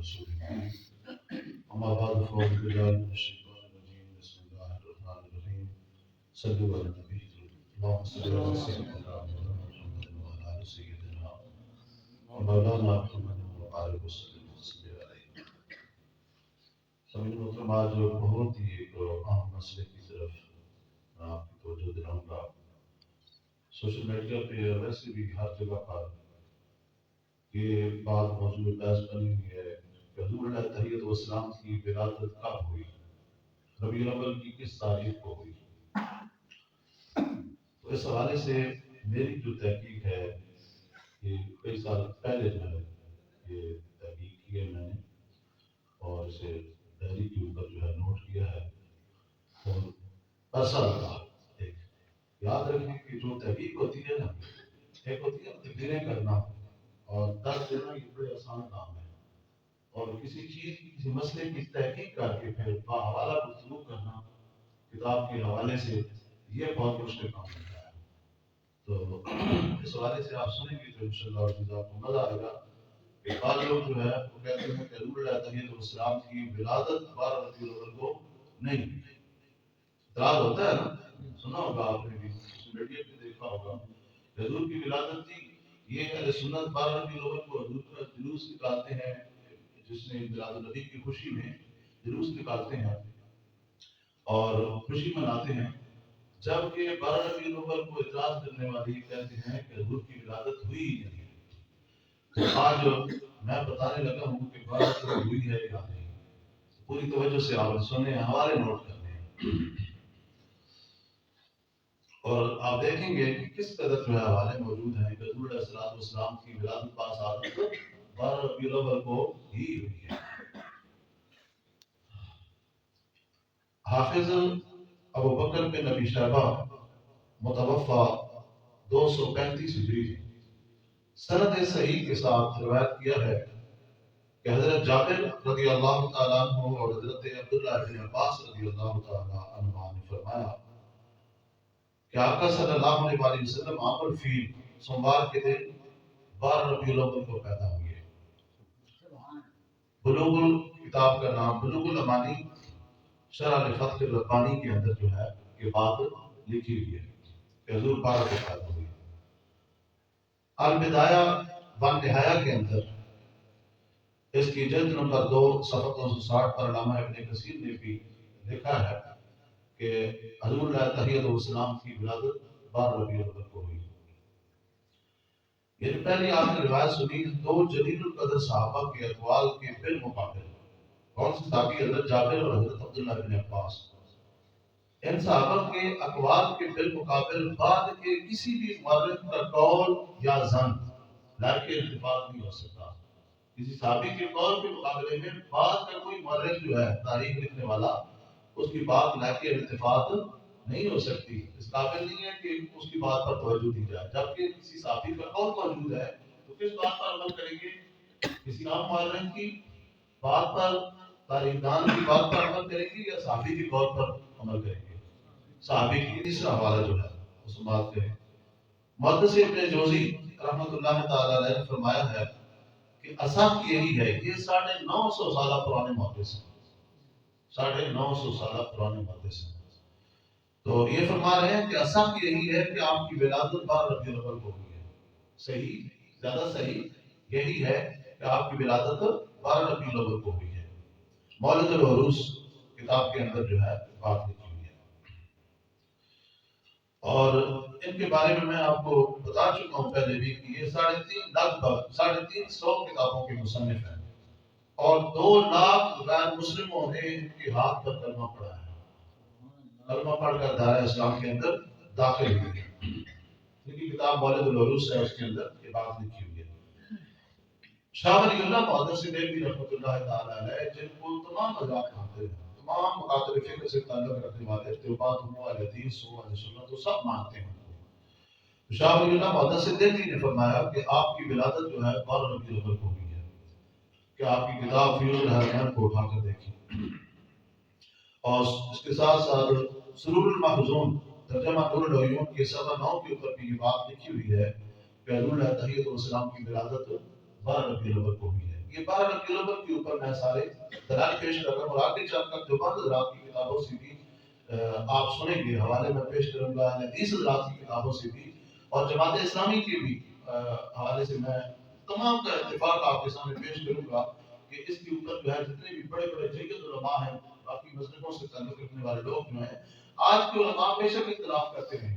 रसूलिल्लाह अम्मा बाद फ़ौज़ बिल्लाहि मिनश शैतानिर रजीम बिस्मिल्लाहिर रहमानिर रहीम सल्लु अला नबी अल्लाहुम्मा सल्लि अला सय्यिदिना मुहम्मद व अला आलि सय्यिदिना व मौलाना मुहम्मद व बारिक वसल्लम अलैहि। सभी मोहतरम, आज बहुत ही एक अहम मसले की तरफ आपकी तवज्जो दिलाऊंगा। सोशल मीडिया पे वैसे भी हर जगह पर ये बात मौजूद बहस बनी हुई है कि हुज़ूर अलैहिस्सलातु वस्सलाम की विलादत कब हुई, रबीउल अव्वल की किस तारीख को हुई। तो इस हवाले से मेरी जो तहकीक है, ये कई साल पहले जो है ये तहकीक की है मैंने, और इसे डायरी के ऊपर जो है नोट किया है। और अरसा लगा, एक याद रखें कि जो तहकीक होती है ना, एक होती है तकरीरें करना और दर्ज देना, ये बड़े आसान काम है। और किसी चीज की, किसी मसले की तहकीक करके फिर हवाला गुफ्तगू करना किताब के हवाले से, ये बहुत मुश्किल काम होता है। तो इस हवाले से आप सुनेंगे तो इंशाअल्लाह आपको मजा आएगा कि बाद लोग जो है वो कहते हैं कि हुज़ूर अलैहिस्सलाम की विलादत 12 रबीउल अव्वल को नहीं। इतराज होता है ना, सुना होगा आपने भी, मीडिया पे देखा होगा, हुज़ूर की विलादत थी, ये अहले सुन्नत 12 रबीउल अव्वल को हुज़ूर का जुलूस निकालते हैं, जिसने मिलादुन नबी की खुशी में जुलूस निकालते हैं और खुशी मनाते हैं, जबकि 12 रबीउल अव्वल को इतराज करने वाले कहते हैं कि हुज़ूर की विलादत हुई ही नहीं। तो आज मैं बताने लगा हूँ कि 12 को हुई है या नहीं। पूरी तवज्जो से आप सुने, हवाले नोट करने हैं और आप देखेंगे कि किस कदर जो है हवाले मौजूद हैं कि हुज़ूर अलैहिस्सलाम की विलादत पास आदत 12 रबीउल अव्वल को ही हुई है। हाफिज अबू बकर बिन अबी शैबा मुतवफ़ा 235 हिजरी सनद सही के साथ रिवायत किया है कि हजरत जाबिर रज़ियल्लाहु ताला अन्हु और हजरत अब्दुल्लाह इब्न अब्बास रज़ियल्लाहु ताला अन्हुमा ने फरमाया कि आका सल्लल्लाहु अलैहि वसल्लम आमुल फील सोमवार के दिन 12 रबीउल अव्वल को पैदा हुए। बुलुगुल किताब का नाम बुलुगुल अमानी शरह फ़त्ह रब्बानी के अंदर जो है ये बात लिखी हुई है कि हुज़ूर 12 को पैदा हुए। अल बिदाया व निहाया के अंदर इसकी जल्द नंबर 2 सफ़ा 260 पर अल्लामा इब्न कसीर ने भी लिखा है कि हुज़ूर अलैहिस्सलाम की विलादत 12 रबीउल अव्वल को हुई। ये पहली आपने रिवायत सुनी दो जलीलुल कदर सहाबा के अक़वाल के बिलमुकाबिल। कौन से सहाबी? हज़रत जाबिर और हज़रत अब्दुल्लाह इब्न अब्बास। इन सहाबा के अक़वाल के बिलमुकाबिल बाद के किसी भी मुअर्रिख़ का कौल या ज़न लाके इत्तिफ़ाक़ नहीं हो सकता। किसी सहाबी के कौल के मुकाबले में बाद का कोई मुअर्रिख़ जो है, तारीख लिखने वाला, उसकी बात लाके इत्तिफ़ाक़ नहीं हो सकती। इस काबिल नहीं है कि उसकी बात पर तवज्जो दी जाए। जबकि किसी सहाबी का कौल मौजूद है तो किस बात पर अमल करेंगे? किसी आम मुअर्रिख़ की बात पर, तारीख़दान की बात पर अमल करेंगे या सहाबी के कौल पर अमल करेंगे? सहाबी की। तीसरा हवाला जो है उस बात करें। मुहद्दिस इब्न जोज़ी रहमतुल्लाह ताला अलैह ने फरमाया है कि असह यही है, ये 950 साल पुराने मुहद्दिस हैं, 950 साल पुराने मुहद्दिस हैं। तो ये फरमा रहे हैं कि असह यही है कि आपकी विलादत 12 रबीउल अव्वल को हुई है। सही, ज्यादा सही यही है कि आपकी विलादत 12 रबीउल अव्वल को हुई है। मौलिदुल उरूस किताब के अंदर जो है बात लिखी हुई है और इनके बारे में मैं आपको बता चुका हूँ पहले भी कि ये 350 किताबों के मुसन्निफ हैं और 2 लाख गैर मुस्लिमों ने इनके हाथ पर कलमा पढ़ा है। कलमा पढ़कर दायरा इस्लाम के अंदर दाखिल हुए हैं। इनकी किताब मौलिदुल उरूस है, उसके अंदर ये बात लिखी हुई है। शाह वलीउल्लाह मुहद्दिस देलवी रहमतुल्लाह ताला अलैह, जिनको तमाम मज़ाहब मानते हैं, तमाम मकातब फ़िक़्ह से ताल्लुक़ रखने वाले, देवबंद हो, अहले हदीस हो, अहले सुन्नत हो, सब मानते हैं। शाह वलीउल्लाह मुहद्दिस देलवी ने फरमाया कि आपकी विलादत जो है 12 रबीउल अव्वल को हुई है। कि आपकी किताब फ़ियूज़ुल हरमैन को उठाकर देखिए और इसके साथ साथ सुरूरुल महज़ून तर्जुमा नूरुल उयून के सफ़ा 9 के ऊपर भी ये बात लिखी हुई है कि हुज़ूर अलैहिस्सलाम की विलादत 12 रबीउल अव्वल को हुई है। یہ 12 ربیع الاول کے اوپر میں سارے دلائل پیش کر رہا ہوں، اور آگے چل کر دیوبند حضرات کی کتابوں سے بھی آپ سنیں گے، حوالے میں پیش کروں گا حدیث حضرات کی کتابوں سے بھی، اور جماعت اسلامی کے بھی حوالے سے میں تمام کا اتفاق آپ کے سامنے پیش کروں گا کہ اس کے اوپر جو ہے جتنے بھی بڑے بڑے جید علماء ہیں، باقی مذہبوں سے تعلق رکھنے والے لوگ جو ہیں، آج کے علماء بے شک اختلاف کرتے ہیں،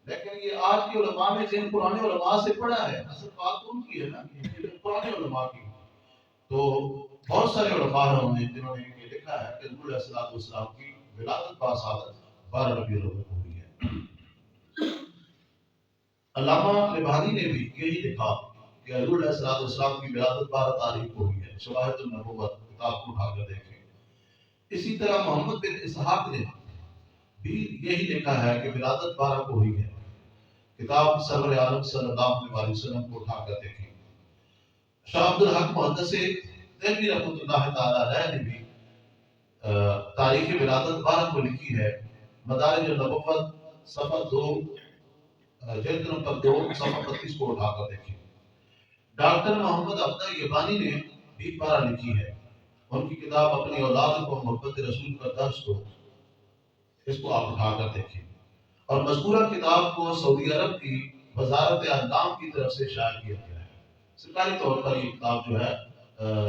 لیکن یہ آج کے علماء میں جن پرانے علماء سے پڑھا ہے، اصل بات ان کی ہے نا، یہ پرانے علماء کی، تو بہت سارے علماء ہیں جنہوں نے یہ لکھا ہے کہ حضور علیہ السلام کی ولادت باسعادت 12 ربیع الاول کو ہوئی ہے۔ علامہ لبھانی نے بھی یہی لکھا کہ حضور علیہ السلام کی ولادت 12 تاریخ کو ہوئی ہے، شواہد النبوت کتاب کو اٹھا کر دیکھیں۔ اسی طرح محمد بن اسحاق نے بھی یہی لکھا ہے کہ ولادت 12 کو ہوئی ہے، کتاب سرور عالم صلی اللہ علیہ وسلم کو اٹھا کر دیکھیں۔ شاہ عبد الحق محدث دہلوی رحمۃ اللہ تعالی علیہ نے بھی تاریخ ولادت 12 کو لکھی ہے، مدارج النبوت صفحہ 2 جلد نمبر 2 صفحہ 32 کو اٹھا کر دیکھیں۔ ڈاکٹر محمد عبدہ یبانی نے بھی 12 لکھی ہے، ان کی کتاب اپنی اولاد کو محبت رسول کا درس کو، اس کو آپ اٹھا کر دیکھیں، اور مذکورہ کتاب کو سعودی عرب کی وزارت اعلام کی طرف سے شائع کیا گیا ہے، سرکاری طور پر یہ کتاب جو ہے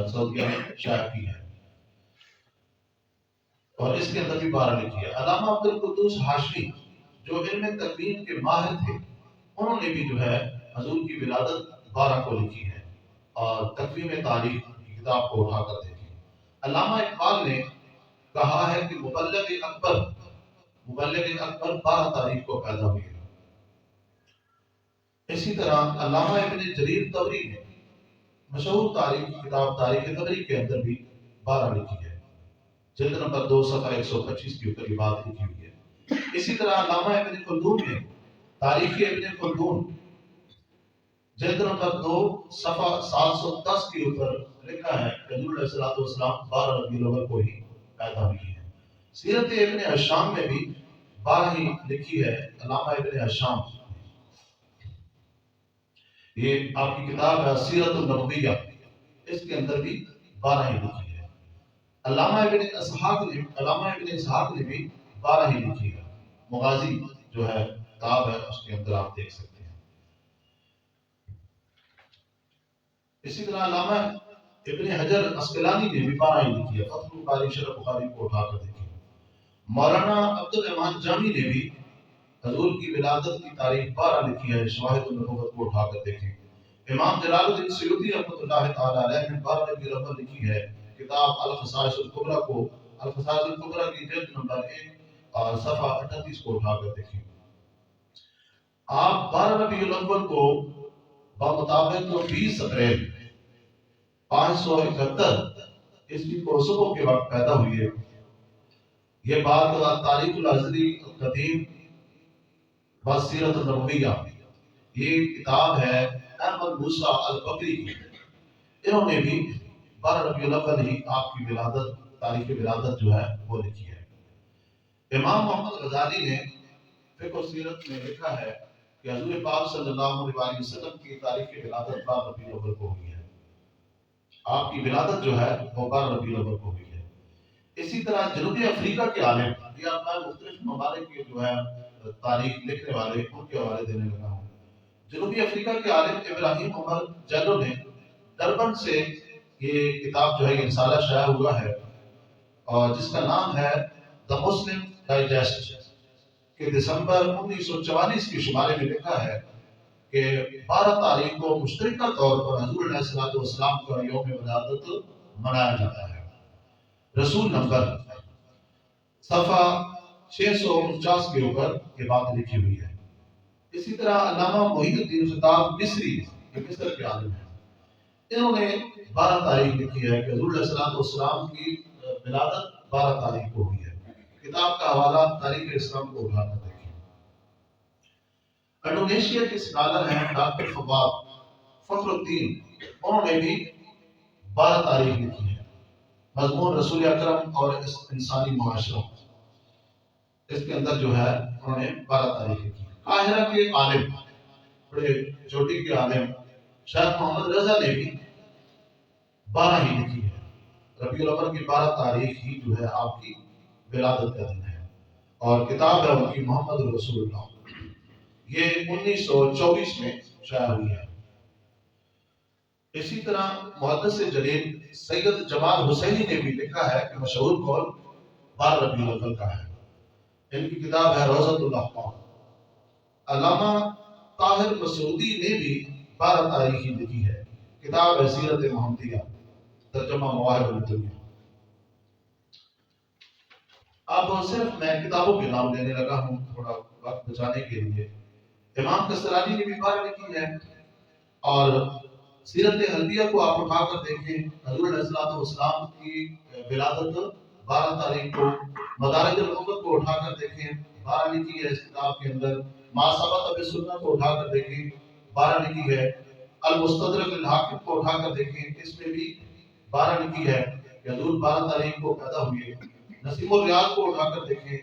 سعودیہ میں شائع کی ہے، اور اس کے اندر بھی 12 لکھی ہے۔ علامہ عبد القدوس ہاشمی جو علم تقویم کے ماہر تھے، انہوں نے بھی جو ہے حضور کی ولادت 12 کو لکھی ہے، اور تقویم تاریخ کی کتاب کو اٹھا کر دیکھیں۔ علامہ اقبال نے کہا ہے کہ مبلغ اکبر 12 تاریخ کو پیدا ہوئی ہے۔ اسی طرح علامہ ابن جریر طبری نے مشہور تاریخ کی کتاب تاریخ طبری کے اندر بھی 12 لکھی ہے، جلد نمبر 2 صفحہ 125 کے اوپر یہ بات لکھی ہوئی ہے۔ اسی طرح علامہ ابن خلدون نے تاریخ ابن خلدون جلد نمبر 2 صفحہ 710 کے اوپر لکھا ہے کہ حضور علیہ السلام 12 ربیع الاول کو ہی پیدا ہوئی ہے۔ سیرت ابن ہشام میں بھی 12 ہی لکھی ہے، علامہ ابن ہشام، یہ آپ کی کتاب ہے سیرت النبویہ، اس کے اندر بھی 12 ہی لکھی ہے۔ علامہ ابن اسحاق نے بھی 12 ہی لکھی ہے، مغازی جو ہے کتاب ہے اس کے اندر آپ دیکھ سکتے ہیں۔ اسی طرح علامہ ابن حجر اسقلانی نے بھی 12 ہی لکھی ہے، فتح الباری شرح بخاری کو اٹھا کر دیکھیں۔ مولانا عبد الرحمن جامی نے بھی حضور کی ولادت کی تاریخ 12 لکھی ہے، شواہد النبوت کو اٹھا کر دیکھیں۔ امام جلال الدین سیوطی رحمۃ اللہ تعالی علیہ نے 12 ربیع الاول لکھی ہے، کتاب الخصائص الکبریٰ کو، الخصائص الکبریٰ کی جلد نمبر 1 اور صفحہ 38 کو اٹھا کر دیکھیں۔ آپ 12 ربیع الاول کو بمطابق 20 اپریل 571 عیسوی کو صبح کے وقت پیدا ہوئی ہے۔ یہ بات تاریخ الازلی القدیم بسیرت النبویہ، یہ کتاب ہے احمد موسیٰ البکری کی، انہوں نے بھی 12 ربیع الاول ہی آپ کی ولادت، تاریخ ولادت جو ہے وہ لکھی ہے۔ امام محمد غزالی نے فقہ و سیرت میں لکھا ہے کہ حضور پاک صلی اللہ علیہ وسلم کی تاریخ ولادت 12 ربیع الاول کو ہوئی ہے، آپ کی ولادت جو ہے وہ 12 ربیع الاول کو ہوئی ہے۔ اسی طرح جنوبی افریقہ کے عالم، یہ آپ میں مختلف ممالک کے جو ہے تاریخ لکھنے والے ان کے حوالے دینے لگا ہوں۔ جنوبی افریقہ کے عالم ابراہیم عمر جیلو نے ڈربن سے یہ کتاب جو ہے یہ رسالہ شائع ہوا ہے، اور جس کا نام ہے دا مسلم ڈائجسٹ، کہ دسمبر 1944 کے شمارے میں لکھا ہے کہ 12 تاریخ کو مشترکہ طور پر حضور علیہ السلام کا یوم ولادت منایا جاتا ہے۔ رسول نمبر صفحہ 649 کے اوپر یہ بات لکھی ہوئی ہے۔ اسی طرح علامہ محی الدین خطاب مصری، یہ مصر کے عالم ہیں، انہوں نے 12 تاریخ لکھی ہے کہ حضور علیہ السلام کی ولادت 12 تاریخ کو ہوئی ہے۔ کتاب کا حوالہ تاریخ اسلام کو اٹھا کر دیکھیں۔ انڈونیشیا کے اسکالر ہیں ڈاکٹر فواد فخر الدین، انہوں نے بھی 12 تاریخ لکھی ہے، مضمون رسول اکرم اور انسانی معاشرہ، اس کے اندر جو ہے انہوں نے 12 تاریخ لکھی ہے۔ قاہرہ کے عالم، بڑے چوٹی کے عالم شیخ محمد رضا نے بھی 12 ही लिखी है। रबीउल अव्वल की 12 तारीख ही जो है आपकी विलादत का दिन है। और किताब है उनकी मोहम्मद रसूलुल्लाह, ये 1924 में शाया हुई है। इसी तरह मुहद्दिस जलील सैयद जमाल हुसैनी ने भी लिखा है कि मशहूर कौल 12 रबीउल अव्वल का है। इनकी किताब है रोज़तुल अहकाम। अल्लामा ताहिर मसूदी ने भी 12 तारीख ही लिखी है। किताब है सीरत मोहम्मदिया, तर्जुमा मवाहिबुल दुनिया। अब सिर्फ मैं किताबों के नाम लेने लगा हूँ थोड़ा वक्त बचाने के लिए। इमाम कस्तलानी ने भी 12 लिखी है। और सीरत हल्बिया को आप उठाकर देखें, हजूर अलैहिस्सलाम की विलादत 12 तारीख को। मदारिजुल उम्मत को उठाकर देखें, 12 लिखी है इस किताब के अंदर। मासबत अबी सुन्नह को उठाकर देखें, 12 लिखी है। अल मुस्तदरक अल हाकिम को उठाकर देखें, इसमें भी 12 लिखी है कि हजूर 12 तारीख को पैदा हुए। नसीमुल रियाज को उठाकर देखें,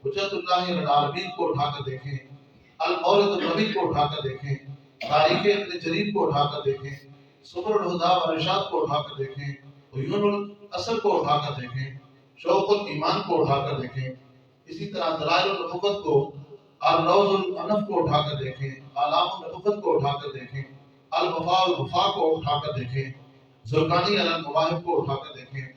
हुज्जतुल्लाह अल आलमीन को उठाकर देखें, अल मौलिद नबी को उठाकर देखें, तारीख इब्न जरीर को उठाकर देखें, सुबुरुल हुदा व इरशाद को उठाकर देखें, उयूनुल असल को उठाकर देखें, शौकुल ईमान को उठाकर देखें। इसी तरह दलाइलुल नबुव्वत को, अल रौजुल अनफ को उठाकर देखें, आलामुन नबुव्वत को उठाकर देखें, अल वफा अल वफा को उठाकर देखें, ज़ुरकानी अल मवाहिब को उठाकर देखें।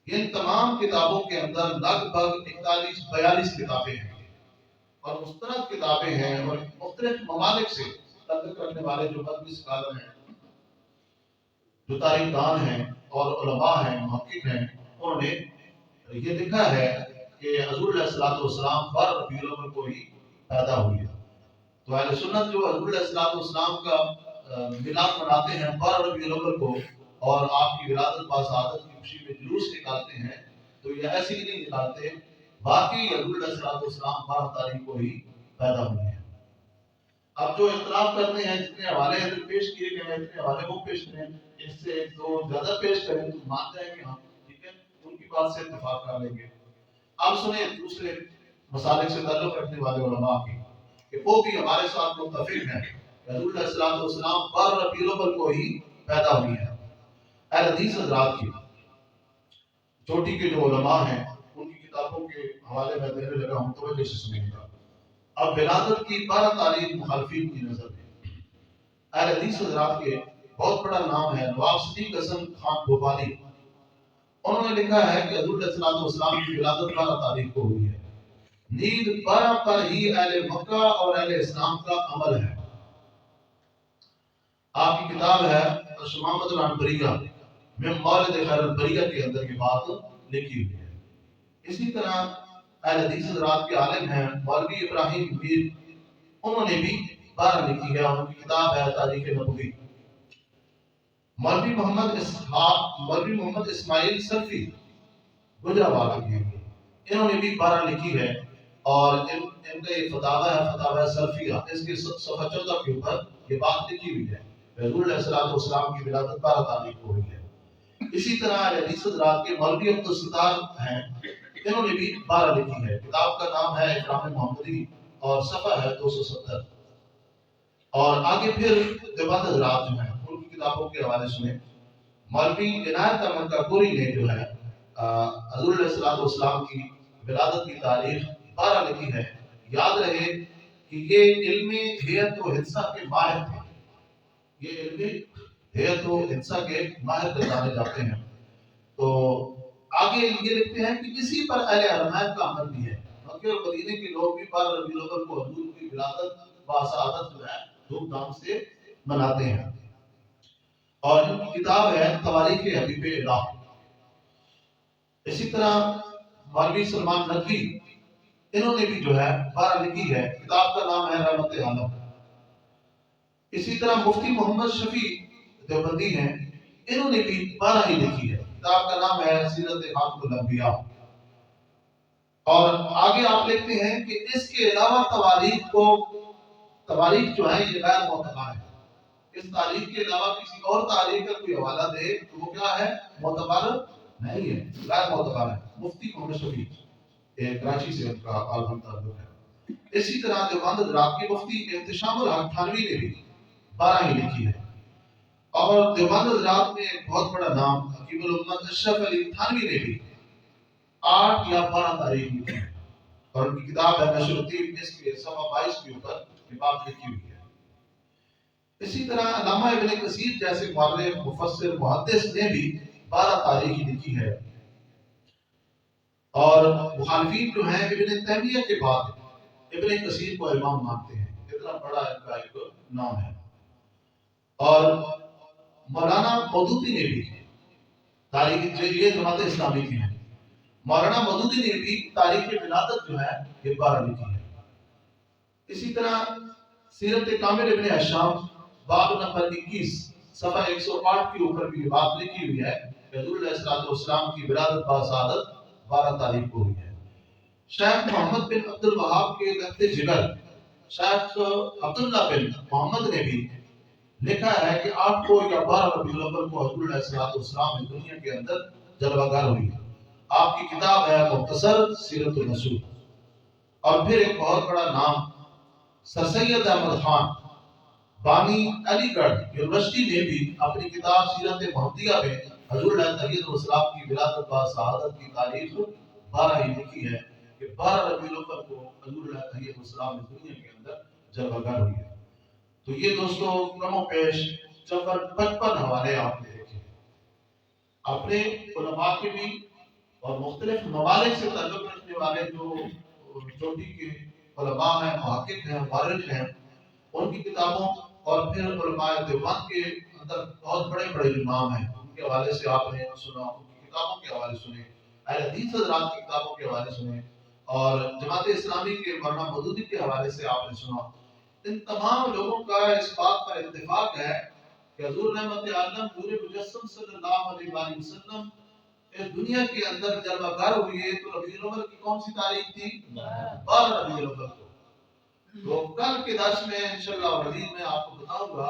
इन तमाम किताबों के अंदर लगभग 41-42 किताबें हैं और मुस्तनद किताबें हैं। और मुख्तलिफ ममालिक से ताल्लुक़ रखने वाले जो मज़हबी स्कॉलर हैं, जो तारीखदान हैं और उलमा हैं, मुहक्किक हैं, उन्होंने ये लिखा है कि हज़ूर अलैहिस्सलाम 12 रबीउल अव्वल को ही पैदा हुई है। तो अहले सुन्नत जो हज़ूर अलैहिस्सलाम का मिलाद मनाते हैं 12 रबीउल अव्वल को और आपकी विलादत बासादत की खुशी में जुलूस निकालते हैं, तो ये ऐसे ही नहीं निकालते, बाकी हज़ूर अलैहिस्सलाम 12 तारीख को ही पैदा हुए हैं। अब जो इख्तिलाफ करते हैं, जितने हवाले पेश किए गए हैं, इतने हवाले वो पेश करें, इससे एक दो ज्यादा पेश करें तो मान जाएंगे हम, ठीक है, उनकी बात से इत्तेफाक कर लेंगे। अब सुने दूसरे मसालिक से ताल्लुक रखने वाले उलमा की, कि वो भी हमारे साथ मुत्तफिक हैं कि हज़ूर अलैहिस्सलाम 12 रबीउल अव्वल को ही पैदा हुई है। अहले हदीस हज़रात की चोटी के जो उलमा हैं, उनकी किताबों के हवाले में देने लगा हूं, तो से सुनिएगा। अब विलादत की 12 तारीख मुखालफिन की नजर में अहले हदीस हज़रात के बहुत बड़ा नाम है नवाब सिद्दीक हसन खान भोपाली। उन्होंने लिखा है कि हज़ूर अलैहिस्सलाम की विलादत 12 तारीख को हुई है। नींद 12 पर ही अहले मक्का और अहले इस्लाम का अमल है। आपकी किताब है शमामतुल अनबरिया में मौलिद खैरुल बरिया के अंदर की बात लिखी हुई है। इसी तरह अहले हदीस हज़रात के आलिम हैं मौलवी इब्राहिम मीर, उन्होंने भी 12 लिखी है। उनकी किताब है तारीख नबवी। मौलवी मोहम्मद इस्माइल सरफी गुजरावाला की हैं, इन्होंने भी 12 लिखी है। और इनका ये फतावा है, फतावा सरफिया, इसके सफ़ा 14 के ऊपर ये बात लिखी हुई है। हज़ूर अलैहिस्सलाम की विलादत 12 तारीख को हुई है। इसी तरह हदीस हज़रात के मौलवी अब्दुल सत्तार हैं, इन्होंने भी 12 लिखी है। किताब का नाम है इकराम मोहम्मदी और सफ़ा है 270। और आगे फिर देवबंद हज़रात जो हैं, उनकी किताबों के हवाले सुने। मौलवी इनायत अहमद काकोरी ने जो है हज़ूर अलैहिस्सलाम की विलादत की तारीख 12 लिखी है। याद रहे कि ये इल्मे हियत व हिस्सा के माहिर थे, ये इल्मे हियत व हिस्सा के माहिर जाने जाते हैं। तो आगे ये लिखते हैं कि इसी पर अहले हरमैन का अमल भी है। मक्के और मदीने के लोग भी 12 रबीउल अव्वल को हज़ूर की विलादत बासादत जो है धूमधाम से मनाते हैं। और इनकी किताब है तवारीख हबीब इलाह। इसी तरह मौलवी सलमान नदवी, इन्होंने भी जो है 12 लिखी है। किताब का नाम है रहमत आलम। इसी तरह मुफ्ती मोहम्मद शफी देवबंदी हैं, इन्होंने भी 12 ही लिखी है। किताब का नाम है सीरत खातमुल अंबिया। और आगे आप लिखते हैं कि इसके अलावा तवारीख जो है ये गैर मोतबर है। इस तारीख के अलावा किसी और तारीख का कोई हवाला दे तो वो क्या है, मोतबर नहीं है, गैर मोतबर है। मुफ्ती मोहम्मद शफी कराची से उनका आलम ताल्लुक है। इसी तरह देवबंद हज़रात की मुफ्ती इहतिशामुल हक थानवी ने भी 12 ही लिखी है। اور دیوبند حضرات میں ایک بہت بڑا نام حکیم الامت اشرف علی تھانوی نے بھی 8 یا 12 تاریخ لکھی ہے، اور ان کی کتاب ہے نشر الدین اس کے صفحہ 22 کے اوپر یہ بات لکھی ہوئی ہے۔ اسی طرح علامہ ابن کثیر جیسے مورخ مفسر محدث نے بھی 12 تاریخ لکھی ہے، اور مخالفین جو ہیں ابن تیمیہ کے بعد ابن کثیر کو امام مانتے ہیں، اتنا بڑا ان کا ایک نام ہے۔ اور مولانا مودودی نے بھی تاریخ یہ جماعت اسلامی کی ہے، مولانا مودودی نے بھی تاریخ ولادت جو ہے یہ 12 لکھی ہے۔ اسی طرح سیرت کامل ابن ہشام باب نمبر 21 صفحہ 108 کے اوپر بھی یہ بات لکھی ہوئی ہے کہ حضور علیہ السلام کی ولادت باسعادت 12 تاریخ کو ہوئی ہے۔ شیخ محمد بن عبد الوہاب کے لخت جگر شیخ عبداللہ بن محمد نے بھی لکھا ہے کہ 8 کو یا 12 ربیع الاول کو حضور علیہ السلام اس دنیا کے اندر جلوہ گر ہوئی ہے۔ آپ کی کتاب ہے مختصر سیرت الرسول۔ اور پھر ایک بہت بڑا نام سر سید احمد خان بانی علی گڑھ یونیورسٹی نے بھی اپنی کتاب سیرت محمدیہ میں حضور علیہ السلام کی ولادت و شہادت کی تاریخ 12 ہی لکھی ہے کہ 12 ربیع الاول کو حضور علیہ السلام اس دنیا کے اندر جلوہ گر ہوئی ہے۔ تو یہ دوستو کمو پیش 55 حوالے آپ نے دیکھے اپنے علماء کے بھی اور مختلف ممالک سے تعلق رکھنے والے جو چوٹی کے علماء ہیں، محقق ہیں، مورخ ہیں، ان کی کتابوں، اور پھر علماء دیوبند کے اندر بہت بڑے بڑے امام ہیں، ان کے حوالے سے آپ نے سنا، ان کی کتابوں کے حوالے سنے، اہل حدیث حضرات کی کتابوں کے حوالے سنے، اور جماعت اسلامی کے مولانا مودودی کے حوالے سے آپ نے سنا۔ ان تمام لوگوں کا اس بات پر اتفاق ہے کہ حضور رحمت عالم نور مجسم صلی اللہ علیہ وآلہ وسلم اس دنیا کے اندر جلوہ گر ہوئے تو ربیع الاول کی کون سی تاریخ تھی؟ 12 ربیع الاول کو۔ تو کل کے درس میں انشاءاللہ العزیز میں آپ کو بتاؤں گا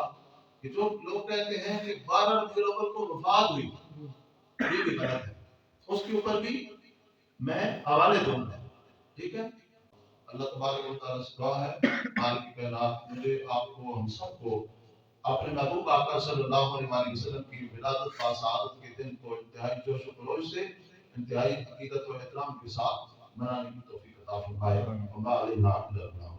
کہ جو لوگ کہتے ہیں کہ 12 ربیع الاول کو وفات ہوئی، یہ بھی غلط ہے، اس کے اوپر بھی میں حوالے دوں گا، ٹھیک ہے؟ اللہ تبارک و تعالیٰ سے دعا ہے مالک کائنات مجھے آپ کو ہم سب کو اپنے محبوب آقا صلی اللہ علیہ وسلم کی ولادت و سعادت کے دن کو انتہائی جوش و خروش سے، انتہائی عقیدت و احترام کے ساتھ منانے کی توفیق عطا فرمائے۔ وما علینا الا البلاغ۔